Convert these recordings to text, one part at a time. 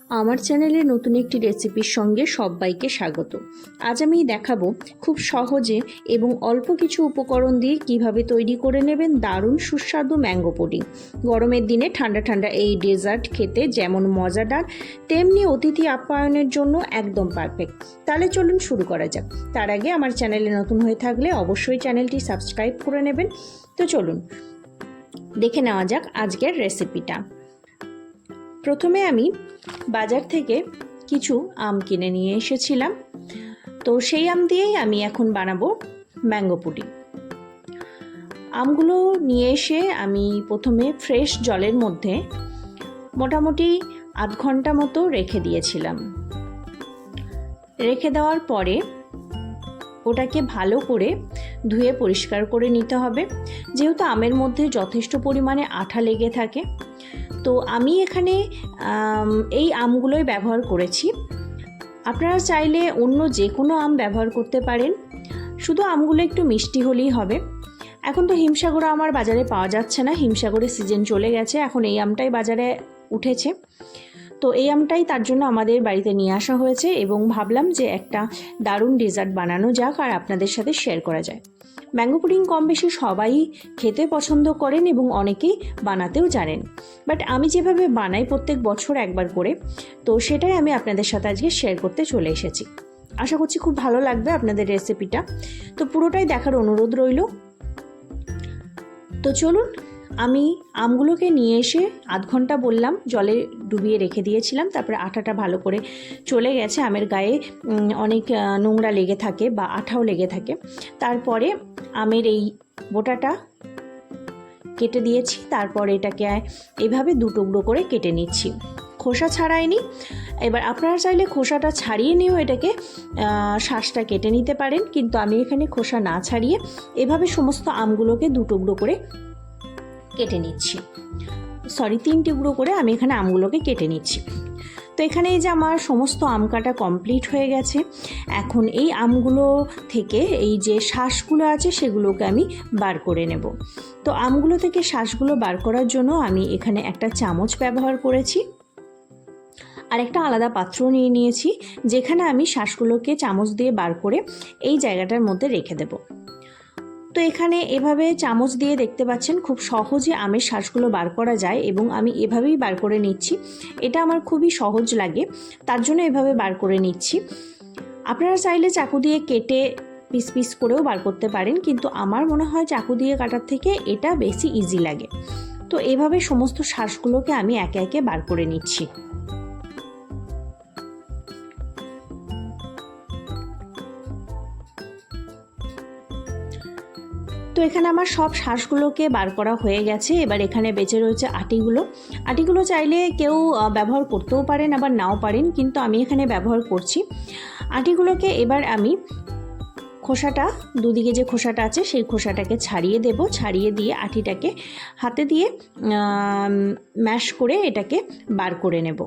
আমার চ্যানেলে নতুন একটি রেসিপির সঙ্গে সবাইকে স্বাগত। আজ আমি দেখাবো খুব সহজে এবং অল্প কিছু উপকরণ দিয়ে কিভাবে তৈরি করে নেবেন দারুণ সুস্বাদু ম্যাঙ্গো পুডিং। গরমের দিনে ঠান্ডা ঠান্ডা এই ডেজার্ট খেতে যেমন মজাদার তেমনি অতিথি আপ্যায়নের জন্য একদম পারফেক্ট। তাহলে চলুন শুরু করা যাক। তার আগে আমার চ্যানেলে নতুন হয়ে থাকলে অবশ্যই চ্যানেলটি সাবস্ক্রাইব করে নেবেন। তো চলুন দেখে নেওয়া যাক আজকের রেসিপিটা। প্রথমে আমি বাজার থেকে কিছু আম কিনে নিয়ে এসেছিলাম, তো সেই আম দিয়েই আমি এখন বানাবো ম্যাঙ্গো পুডিং। আমগুলো নিয়ে এসে আমি প্রথমে ফ্রেশ জলের মধ্যে মোটামুটি আধ ঘন্টা মতো রেখে দিয়েছিলাম। রেখে দেওয়ার পরে ওটাকে ভালো করে ধুয়ে পরিষ্কার করে নিতে হবে, যেহেতু আমের মধ্যে যথেষ্ট পরিমাণে আঠা লেগে থাকে। তো আমি এখানে এই আমগুলোই ব্যবহার করেছি। আপনারা চাইলে অন্য যে কোনো আম ব্যবহার করতে পারেন, শুধু আমগুলো একটু মিষ্টি হলেই হবে। এখন তো হিমসাগর আমার বাজারে পাওয়া যাচ্ছে না, হিমসাগরের সিজন চলে গেছে, এখন এই আমটাই বাজারে উঠেছে। তো এই আমটাই তার জন্য আমাদের বাড়িতে নিয়ে আসা হয়েছে এবং ভাবলাম যে একটা দারুণ ডেজার্ট বানানো যাক আর আপনাদের সাথে শেয়ার করা যায়। ম্যাঙ্গো পুডিং কম বেশি সবাই খেতে পছন্দ করেন এবং অনেকেই বানাতেও জানেন, বাট আমি যেভাবে বানাই প্রত্যেক বছর একবার করে, তো সেটাই আমি আপনাদের সাথে আজকে শেয়ার করতে চলে এসেছি। আশা করছি খুব ভালো লাগবে আপনাদের রেসিপিটা, তো পুরোটাই দেখার অনুরোধ রইল। তো চলুন, আমি আমগুলোকে নিয়ে এসে আধ ঘন্টা বললাম জলে ডুবিয়ে রেখে দিয়েছিলাম, তারপরে আঠাটা ভালো করে চলে গেছে, আমের গায়ে অনেক নোংরা লেগে থাকে বা আঠাও লেগে থাকে। তারপরে আমের এই বোটাটা কেটে দিয়েছি, তারপর এটাকে এভাবে দু টুকরো করে কেটে নিচ্ছি, খোসা ছাড়াইনি। এবার আপনারা চাইলে খোসাটা ছাড়িয়ে নিয়েও এটাকে শ্বাসটা কেটে নিতে পারেন, কিন্তু আমি এখানে খোসা না ছাড়িয়ে এভাবে সমস্ত আমগুলোকে দু টুকরো করে কেটে নিচ্ছি। তিন টুকরো করে আমি এখানে আমগুলোকে কেটে নিচ্ছি। তো এখানে এই যে আমার সমস্ত আম কাটা কমপ্লিট হয়ে গেছে। এখন এই আমগুলো থেকে এই যে শ্বাসগুলো আছে সেগুলোকে আমি বার করে নেব। তো আমগুলো থেকে শ্বাসগুলো বার করার জন্য আমি এখানে একটা চামচ ব্যবহার করেছি আর একটা আলাদা পাত্র নিয়ে নিয়েছি, যেখানে আমি শ্বাসগুলোকে চামচ দিয়ে বার করে এই জায়গাটার মধ্যে রেখে দেব। তো এখানে এভাবে চামচ দিয়ে দেখতে পাচ্ছেন খুব সহজে আমের শ্বাসগুলো বার করা যায় এবং আমি এভাবেই বার করে নিচ্ছি। এটা আমার খুবই সহজ লাগে, তার জন্য এভাবে বার করে নিচ্ছি। আপনারা চাইলে চাকু দিয়ে কেটে পিস পিস করেও বার করতে পারেন, কিন্তু আমার মনে হয় চাকু দিয়ে কাটার থেকে এটা বেশি ইজি লাগে। তো এভাবে সমস্ত শ্বাসগুলোকে আমি একে একে বার করে নিচ্ছি। তো এখানে আমার সব শ্বাসগুলোকে বার করা হয়ে গেছে। এবার এখানে বেঁচে রয়েছে আটিগুলো চাইলে কেউ ব্যবহার করতেও পারেন আবার নাও পারেন, কিন্তু আমি এখানে ব্যবহার করছি আটিগুলোকে। এবার আমি খোসাটা, দুদিকে যে খোসাটা আছে সেই খোসাটাকে ছাড়িয়ে দেব, ছাড়িয়ে দিয়ে আটিটাকে হাতে দিয়ে ম্যাশ করে এটাকে বার করে নেব।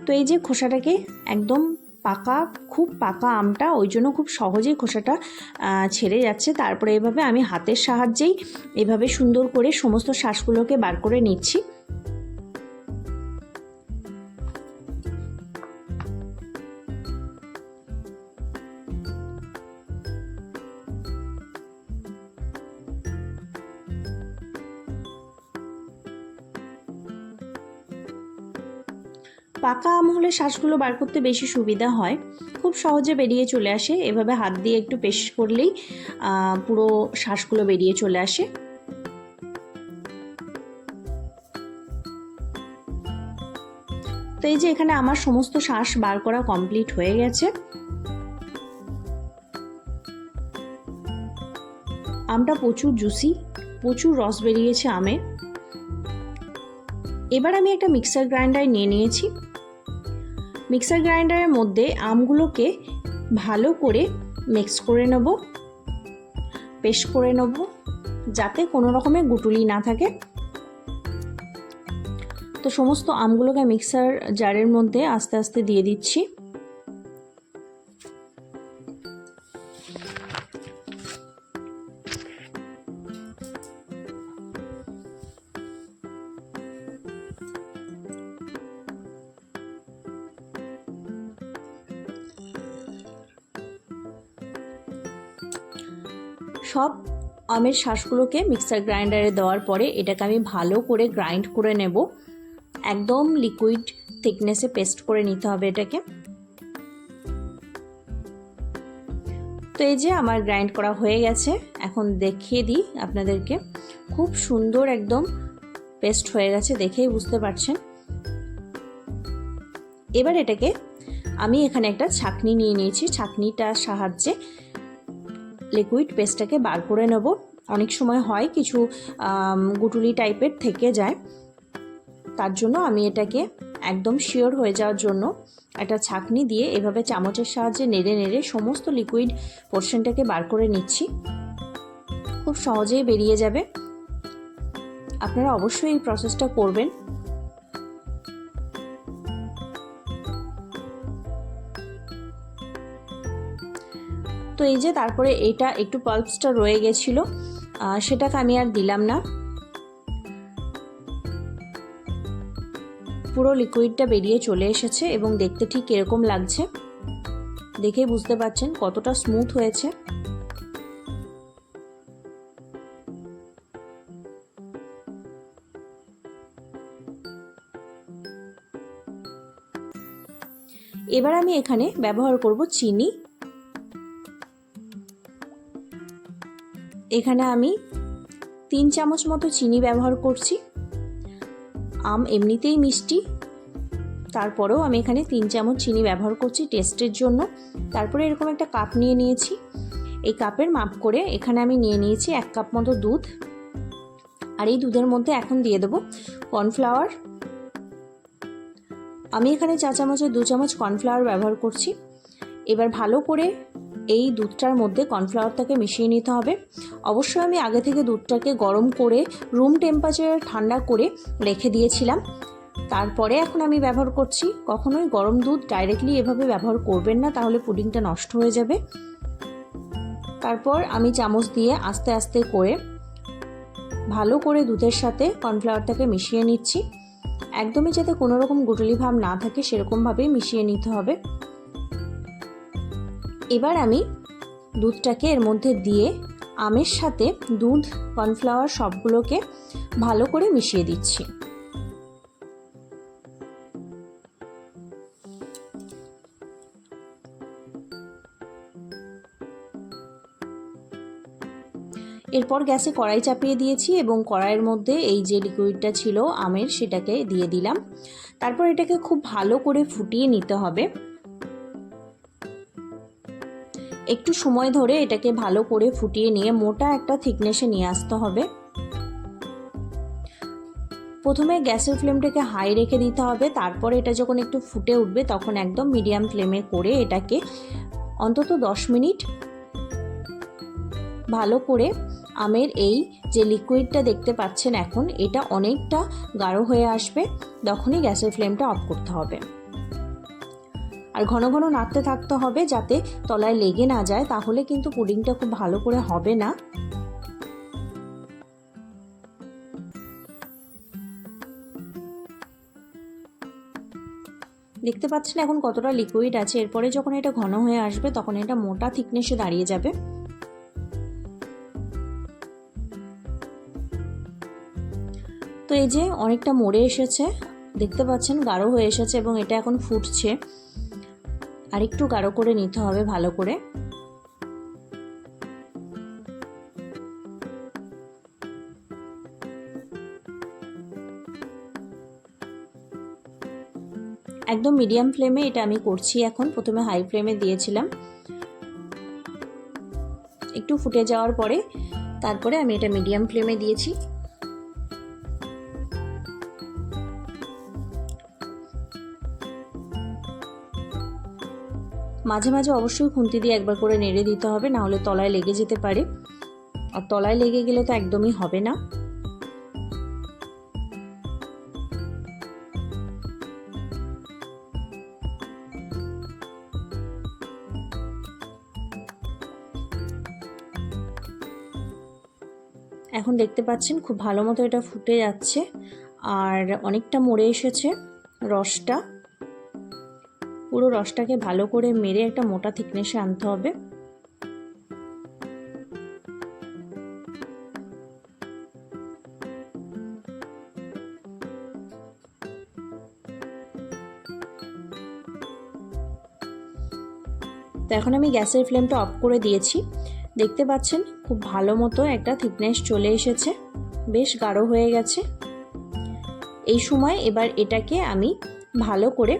তো এই যে খোসাটাকে একদম পাকা, খুব পাকা আমটা, ওই জন্য খুব সহজেই খোসাটা ছেড়ে যাচ্ছে। তারপরে এভাবে আমি হাতের সাহায্যেই এভাবে সুন্দর করে সমস্ত শ্বাসগুলোকে বার করে নিচ্ছি। পাকা আম হলে শ্বাসগুলো বার করতে বেশি সুবিধা হয়, খুব সহজে বেরিয়ে চলে আসে। এভাবে হাত দিয়ে একটু পেশ করলেই পুরো শ্বাসগুলো বেরিয়ে চলে আসে। তো এই যে এখানে আমার সমস্ত শ্বাস বার করা কমপ্লিট হয়ে গেছে। আমটা প্রচুর জুসি, প্রচুর রস বেরিয়েছে আমে। এবার আমি একটা মিক্সার গ্রাইন্ডার নিয়ে নিয়েছি। মিক্সার গ্রাইন্ডারের মধ্যে আমগুলোকে ভালো করে মিক্স করে নেব, পেস্ট করে নেব, যাতে কোনো রকমের গুটুলি না থাকে। তো সমস্ত আমগুলোকে মিক্সার জারের মধ্যে আস্তে আস্তে দিয়ে দিচ্ছি। সব আমের শাঁসগুলোকে মিক্সার গ্রাইন্ডারে দেওয়ার পরে এটাকে আমি ভালো করে গ্রাইন্ড করে নেব। একদম লিকুইড থিকনেসে পেস্ট করে নিতে হবে এটাকে। তো এই যে আমার গ্রাইন্ড করা হয়ে গেছে, এখন দেখিয়ে দিই আপনাদেরকে। খুব সুন্দর একদম পেস্ট হয়ে গেছে, দেখেই বুঝতে পারছেন। এবার এটাকে আমি এখানে একটা ছাঁকনি নিয়ে নিয়েছি, ছাঁকনিটার সাহায্যে লিকুইড পেস্টটাকে বার করে নেব। অনেক সময় হয় কিছু গুটুলি টাইপের থেকে যায়, তার জন্য আমি এটাকে একদম শিওর হয়ে যাওয়ার জন্য একটা ছাঁকনি দিয়ে এভাবে চামচের সাহায্যে নেড়ে নেড়ে সমস্ত লিকুইড পোর্শনটাকে বার করে নিচ্ছি। খুব সহজেই বেরিয়ে যাবে, আপনারা অবশ্যই এই প্রসেসটা করবেন। তো এই যে তারপরে এটা একটু পাল্পসটা রয়ে গেছিলো, সেটাকে আমি আর দিলাম না। পুরো লিকুইডটা বেরিয়ে চলে এসেছে এবং দেখতে ঠিক এরকম লাগছে, দেখেই বুঝতে পারছেন কতটা স্মুথ হয়েছে। এবার আমি এখানে ব্যবহার করব চিনি। এখানে আমি 3 চামচ মতো চিনি ব্যবহার করছি। আম এমনিতেই মিষ্টি, তারপরেও আমি এখানে 3 চামচ চিনি ব্যবহার করছি টেস্টের জন্য। তারপরে এরকম একটা কাপ নিয়ে নিয়েছি, এই কাপের মাপ করে এখানে আমি নিয়ে নিয়েছি 1 কাপ মতো দুধ। আর এই দুধের মধ্যে এখন দিয়ে দেবো কর্নফ্লাওয়ার। আমি এখানে 4 চামচের 2 চামচ কর্নফ্লাওয়ার ব্যবহার করছি। এবার ভালো করে এই দুধটার মধ্যে কর্নফ্লাওয়ারটাকে মিশিয়ে নিতে হবে। অবশ্যই আমি আগে থেকে দুধটাকে গরম করে রুম টেম্পারেচারে ঠান্ডা করে রেখে দিয়েছিলাম, তারপরে এখন আমি ব্যবহার করছি। কখনোই গরম দুধ ডাইরেক্টলি এভাবে ব্যবহার করবেন না, তাহলে পুডিংটা নষ্ট হয়ে যাবে। তারপর আমি চামচ দিয়ে আস্তে আস্তে করে ভালো করে দুধের সাথে কর্নফ্লাওয়ারটাকে মিশিয়ে নিচ্ছি। একদমই যাতে কোনো রকম গুটলি ভাব না থাকে সেরকমভাবেই মিশিয়ে নিতে হবে। এবার আমি দুধটাকে এর মধ্যে দিয়ে আমের সাথে দুধ কর্নফ্লাওয়ার সবগুলোকে ভালো করে মিশিয়ে দিচ্ছি। এরপর গ্যাসে কড়াই চাপিয়ে দিয়েছি এবং কড়াইয়ের মধ্যে এই যে লিকুইডটা ছিল আমের সেটাকে দিয়ে দিলাম। তারপর এটাকে খুব ভালো করে ফুটিয়ে নিতে হবে। একটু সময় ধরে এটাকে ভালো করে ফুটিয়ে নিয়ে মোটা একটা থিকনেসে নিয়ে আসতে হবে। প্রথমে গ্যাসের ফ্লেমটাকে হাই রেখে দিতে হবে, তারপরে এটা যখন একটু ফুটে উঠবে তখন একদম মিডিয়াম ফ্লেমে করে এটাকে অন্তত 10 মিনিট ভালো করে আমের এই যে লিকুইডটা দেখতে পাচ্ছেন এখন এটা অনেকটা গাঢ় হয়ে আসবে, তখনই গ্যাসের ফ্লেমটা অফ করতে হবে। আর ঘন ঘন নাড়তে থাকতে হবে যাতে তলায় লেগে না যায়, তাহলে কিন্তু পুডিংটা খুব ভালো করে হবে না। দেখতে পাচ্ছেন এখন কতটা লিকুইড আছে। এরপরে যখন এটা ঘন হয়ে আসবে তখন এটা মোটা থিকনেসে দাঁড়িয়ে যাবে। তো এই যে অনেকটা মরে এসেছে, দেখতে পাচ্ছেন গাঢ় হয়ে এসেছে এবং এটা এখন ফুটছে। আর একটু গাঢ় করে নিতে হবে ভালো করে। একদম মিডিয়াম ফ্লেমে এটা আমি করছি এখন, প্রথমে হাই ফ্লেমে দিয়েছিলাম। একটু ফুটে যাওয়ার পরে তারপরে আমি এটা মিডিয়াম ফ্লেমে দিয়েছি। মাঝে মাঝে অবশ্যই খুন্তি দিয়ে একবার করে নেড়ে দিতে হবে, না হলে তলায় লেগে যেতে পারে, আর তলায় লেগে গেলে তো একদমই হবে না। এখন দেখতে পাচ্ছেন খুব ভালো মতো এটা ফুটে যাচ্ছে আর অনেকটা মরে এসেছে রসটা। পুরো রসটাকে ভালো করে মেরে একটা মোটা থিকনেসে আনতে হবে। তো এখন আমি গ্যাসের ফ্লেমটা অফ করে দিয়েছি। দেখতে পাচ্ছেন খুব ভালো মতো একটা থিকনেস চলে এসেছে, বেশ গাঢ় হয়ে গেছে। এই সময় এবার এটাকে আমি ভালো করে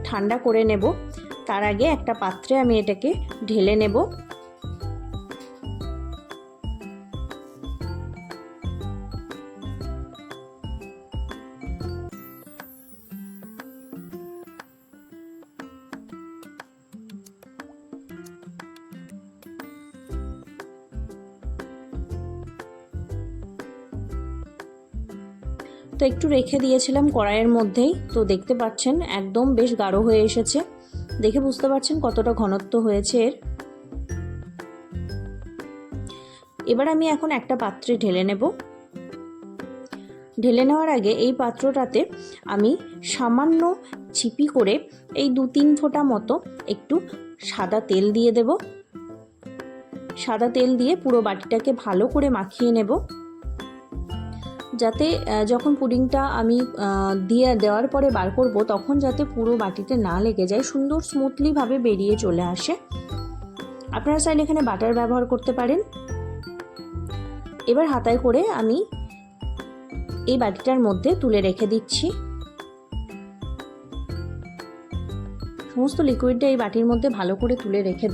ঠান্ডা করে নেব। তার আগে একটা পাত্রে আমি এটাকে ঢেলে নেব। তো একটু রেখে দিয়েছিলাম কড়াইয়ের মধ্যেই, তো দেখতে পাচ্ছেন একদম বেশ গাঢ় হয়ে এসেছে। দেখে বুঝতে পারছেন কতটা ঘনত্ব হয়েছে এর। এবার আমি এখন একটা পাত্রে ঢেলে নেব। ঢেলে নেওয়ার আগে এই পাত্রটাতে আমি সামান্য চিপি করে এই 2-3 ফোঁটা মতো একটু সাদা তেল দিয়ে দেব। সাদা তেল দিয়ে পুরো বাটিটাকে ভালো করে মাখিয়ে নেব, যাতে যখন পুডিংটা আমি দেওয়ার পরে বার করব তখন যাতে পুরো বাটিতে না লেগে যায়, সুন্দর স্মুথলিভাবে বেরিয়ে চলে আসে। আপনারা চাইলে এখানে বাটার ব্যবহার করতে পারেন। এবার হাতায় করে আমি এই বাটিটার মধ্যে তুলে রেখে দিচ্ছি। সমস্ত লিকুইডটা এই বাটির মধ্যে ভালো করে তুলে রেখে দেব।